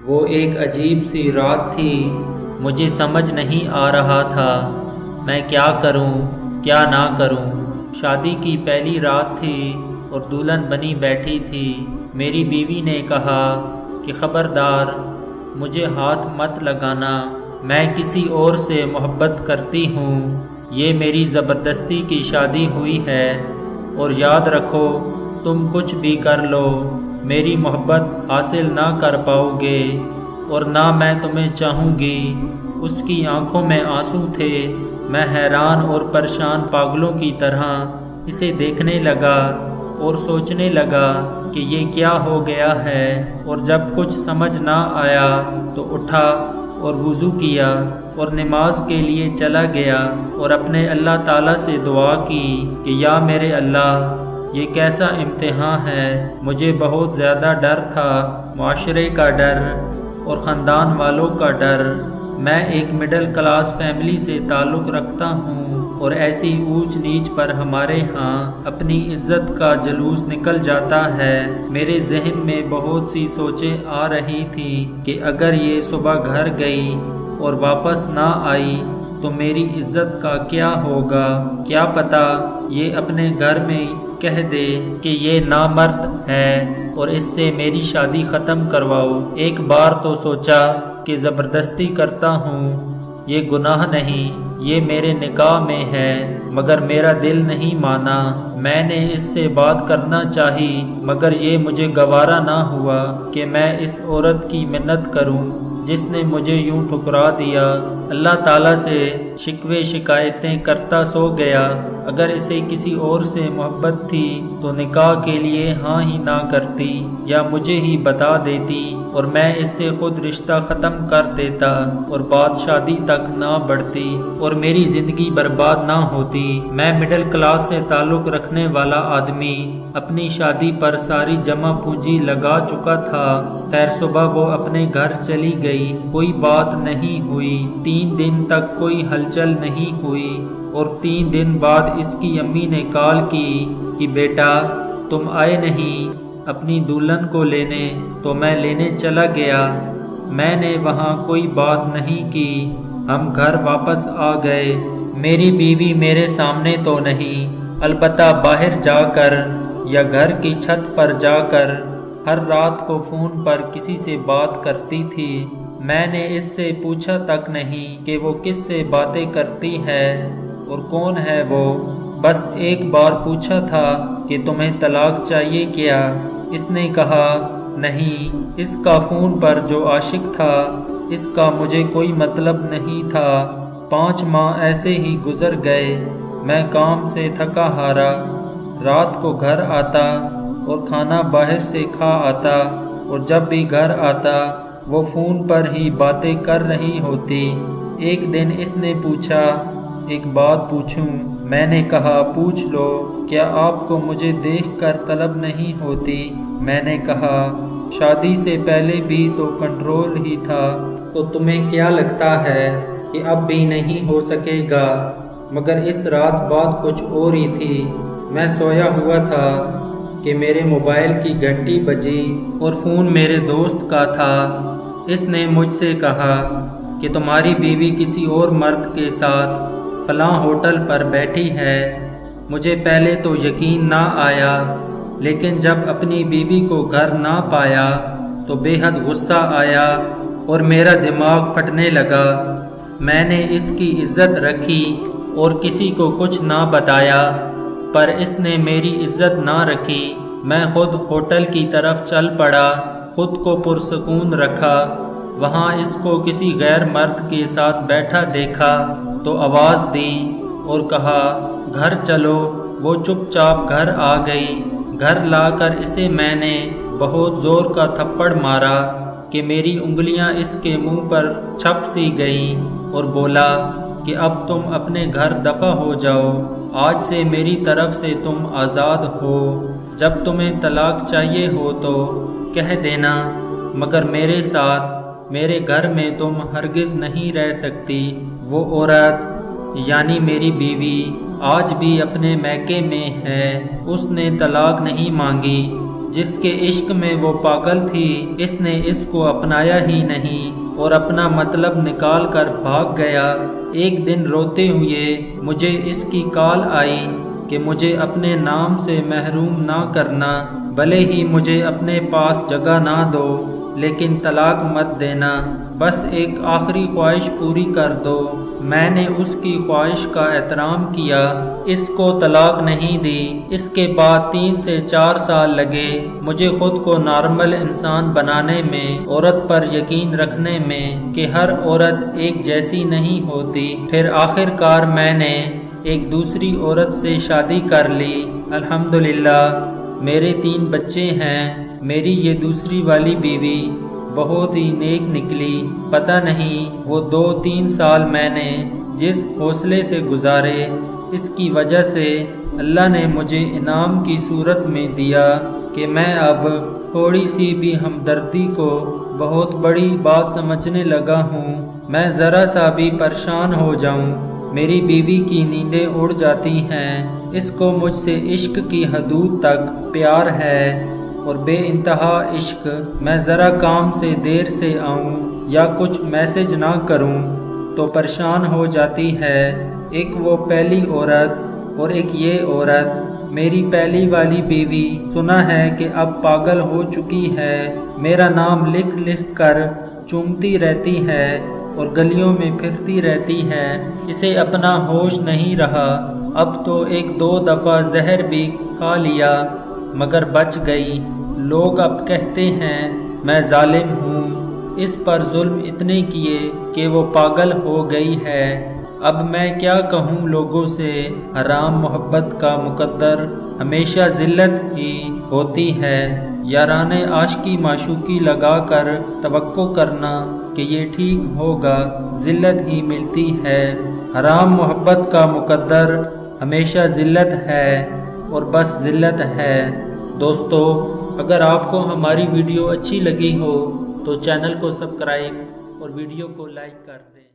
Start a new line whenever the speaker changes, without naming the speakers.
وہ ایک عجیب سی رات تھی، مجھے سمجھ نہیں آ رہا تھا میں کیا کروں کیا نہ کروں۔ شادی کی پہلی رات تھی اور دلہن بنی بیٹھی تھی۔ میری بیوی نے کہا کہ خبردار مجھے ہاتھ مت لگانا، میں کسی اور سے محبت کرتی ہوں، یہ میری زبردستی کی شادی ہوئی ہے، اور یاد رکھو تم کچھ بھی کر لو میری محبت حاصل نہ کر پاؤ گے، اور نہ میں تمہیں چاہوں گی۔ اس کی آنکھوں میں آنسو تھے۔ میں حیران اور پریشان پاگلوں کی طرح اسے دیکھنے لگا اور سوچنے لگا کہ یہ کیا ہو گیا ہے، اور جب کچھ سمجھ نہ آیا تو اٹھا اور وضو کیا اور نماز کے لیے چلا گیا، اور اپنے اللہ تعالیٰ سے دعا کی کہ یا میرے اللہ، یہ کیسا امتحان ہے۔ مجھے بہت زیادہ ڈر تھا، معاشرے کا ڈر اور خاندان والوں کا ڈر۔ میں ایک مڈل کلاس فیملی سے تعلق رکھتا ہوں، اور ایسی اونچ نیچ پر ہمارے ہاں اپنی عزت کا جلوس نکل جاتا ہے۔ میرے ذہن میں بہت سی سوچیں آ رہی تھیں کہ اگر یہ صبح گھر گئی اور واپس نہ آئی تو میری عزت کا کیا ہوگا۔ کیا پتہ یہ اپنے گھر میں کہہ دے کہ یہ نامرد ہے اور اس سے میری شادی ختم کرواؤ۔ ایک بار تو سوچا کہ زبردستی کرتا ہوں، یہ گناہ نہیں، یہ میرے نکاح میں ہے، مگر میرا دل نہیں مانا۔ میں نے اس سے بات کرنا چاہی، مگر یہ مجھے گوارا نہ ہوا کہ میں اس عورت کی منت کروں جس نے مجھے یوں ٹھکرا دیا۔ اللہ تعالیٰ سے شکوے شکایتیں کرتا سو گیا۔ اگر اسے کسی اور سے محبت تھی تو نکاح کے لیے ہاں ہی نہ کرتی، یا مجھے ہی بتا دیتی اور میں اس سے خود رشتہ ختم کر دیتا اور بات شادی تک نہ بڑھتی اور میری زندگی برباد نہ ہوتی۔ میں مڈل کلاس سے تعلق رکھنے والا آدمی اپنی شادی پر ساری جمع پونجی لگا چکا تھا۔ خیر صبح وہ اپنے گھر چلی گئی، کوئی بات نہیں ہوئی، 3 دن تک کوئی ہلچل نہیں ہوئی، اور 3 دن بعد اس کی امی نے کال کی کہ بیٹا تم آئے نہیں اپنی دلہن کو لینے، تو میں لینے چلا گیا۔ میں نے وہاں کوئی بات نہیں کی، ہم گھر واپس آ گئے۔ میری بیوی میرے سامنے تو نہیں، البتہ باہر جا کر یا گھر کی چھت پر جا کر ہر رات کو فون پر کسی سے بات کرتی تھی۔ میں نے اس سے پوچھا تک نہیں کہ وہ کس سے باتیں کرتی ہے اور کون ہے وہ، بس ایک بار پوچھا تھا کہ تمہیں طلاق چاہیے کیا؟ اس نے کہا نہیں۔ اس کا فون پر جو عاشق تھا اس کا مجھے کوئی مطلب نہیں تھا۔ 5 ماہ ایسے ہی گزر گئے۔ میں کام سے تھکا ہارا رات کو گھر آتا اور کھانا باہر سے کھا آتا، اور جب بھی گھر آتا وہ فون پر ہی باتیں کر رہی ہوتی۔ ایک دن اس نے پوچھا ایک بات پوچھوں؟ میں نے کہا پوچھ لو، کیا آپ کو مجھے دیکھ کر طلب نہیں ہوتی؟ میں نے کہا شادی سے پہلے بھی تو کنٹرول ہی تھا، تو تمہیں کیا لگتا ہے کہ اب بھی نہیں ہو سکے گا؟ مگر اس رات بات کچھ اور ہی تھی۔ میں سویا ہوا تھا کہ میرے موبائل کی گھنٹی بجی اور فون میرے دوست کا تھا۔ اس نے مجھ سے کہا کہ تمہاری بیوی کسی اور مرد کے ساتھ فلاں ہوٹل پر بیٹھی ہے۔ مجھے پہلے تو یقین نہ آیا، لیکن جب اپنی بیوی کو گھر نہ پایا تو بے حد غصہ آیا اور میرا دماغ پھٹنے لگا۔ میں نے اس کی عزت رکھی اور کسی کو کچھ نہ بتایا، پر اس نے میری عزت نہ رکھی۔ میں خود ہوٹل کی طرف چل پڑا، خود کو پرسکون رکھا۔ وہاں اس کو کسی غیر مرد کے ساتھ بیٹھا دیکھا تو آواز دی اور کہا گھر چلو۔ وہ چپ چاپ گھر آ گئی۔ گھر لا کر اسے میں نے بہت زور کا تھپڑ مارا کہ میری انگلیاں اس کے منہ پر چھپ سی گئیں، اور بولا کہ اب تم اپنے گھر دفع ہو جاؤ، آج سے میری طرف سے تم آزاد ہو۔ جب تمہیں طلاق چاہیے ہو تو کہہ دینا، مگر میرے ساتھ میرے گھر میں تم ہرگز نہیں رہ سکتی۔ وہ عورت یعنی میری بیوی آج بھی اپنے میکے میں ہے۔ اس نے طلاق نہیں مانگی، جس کے عشق میں وہ پاگل تھی اس نے اس کو اپنایا ہی نہیں اور اپنا مطلب نکال کر بھاگ گیا۔ ایک دن روتے ہوئے مجھے اس کی کال آئی کہ مجھے اپنے نام سے محروم نہ کرنا، بھلے ہی مجھے اپنے پاس جگہ نہ دو لیکن طلاق مت دینا، بس ایک آخری خواہش پوری کر دو۔ میں نے اس کی خواہش کا احترام کیا، اس کو طلاق نہیں دی۔ اس کے بعد 3 سے 4 سال لگے مجھے خود کو نارمل انسان بنانے میں، عورت پر یقین رکھنے میں کہ ہر عورت ایک جیسی نہیں ہوتی۔ پھر آخر کار میں نے ایک دوسری عورت سے شادی کر لی۔ الحمدللہ میرے 3 بچے ہیں۔ میری یہ دوسری والی بیوی بہت ہی نیک نکلی۔ پتہ نہیں وہ 2-3 سال میں نے جس حوصلے سے گزارے، اس کی وجہ سے اللہ نے مجھے انعام کی صورت میں دیا کہ میں اب تھوڑی سی بھی ہمدردی کو بہت بڑی بات سمجھنے لگا ہوں۔ میں ذرا سا بھی پریشان ہو جاؤں میری بیوی کی نیندیں اڑ جاتی ہیں۔ اس کو مجھ سے عشق کی حدود تک پیار ہے اور بے انتہا عشق۔ میں ذرا کام سے دیر سے آؤں یا کچھ میسج نہ کروں تو پریشان ہو جاتی ہے۔ ایک وہ پہلی عورت اور ایک یہ عورت۔ میری پہلی والی بیوی سنا ہے کہ اب پاگل ہو چکی ہے، میرا نام لکھ لکھ کر چومتی رہتی ہے اور گلیوں میں پھرتی رہتی ہے۔ اسے اپنا ہوش نہیں رہا۔ اب تو 1-2 دفعہ زہر بھی کھا لیا مگر بچ گئی۔ لوگ اب کہتے ہیں میں ظالم ہوں، اس پر ظلم اتنے کیے کہ وہ پاگل ہو گئی ہے۔ اب میں کیا کہوں لوگوں سے، حرام محبت کا مقدر ہمیشہ ذلت ہی ہوتی ہے۔ یارانے عاشقی معشوقی لگا کر توقع کرنا کہ یہ ٹھیک ہوگا، ذلت ہی ملتی ہے۔ حرام محبت کا مقدر ہمیشہ ذلت ہے اور بس ذلت ہے۔ دوستو اگر آپ کو ہماری ویڈیو اچھی لگی ہو تو چینل کو سبسکرائب اور ویڈیو کو لائک کر دیں۔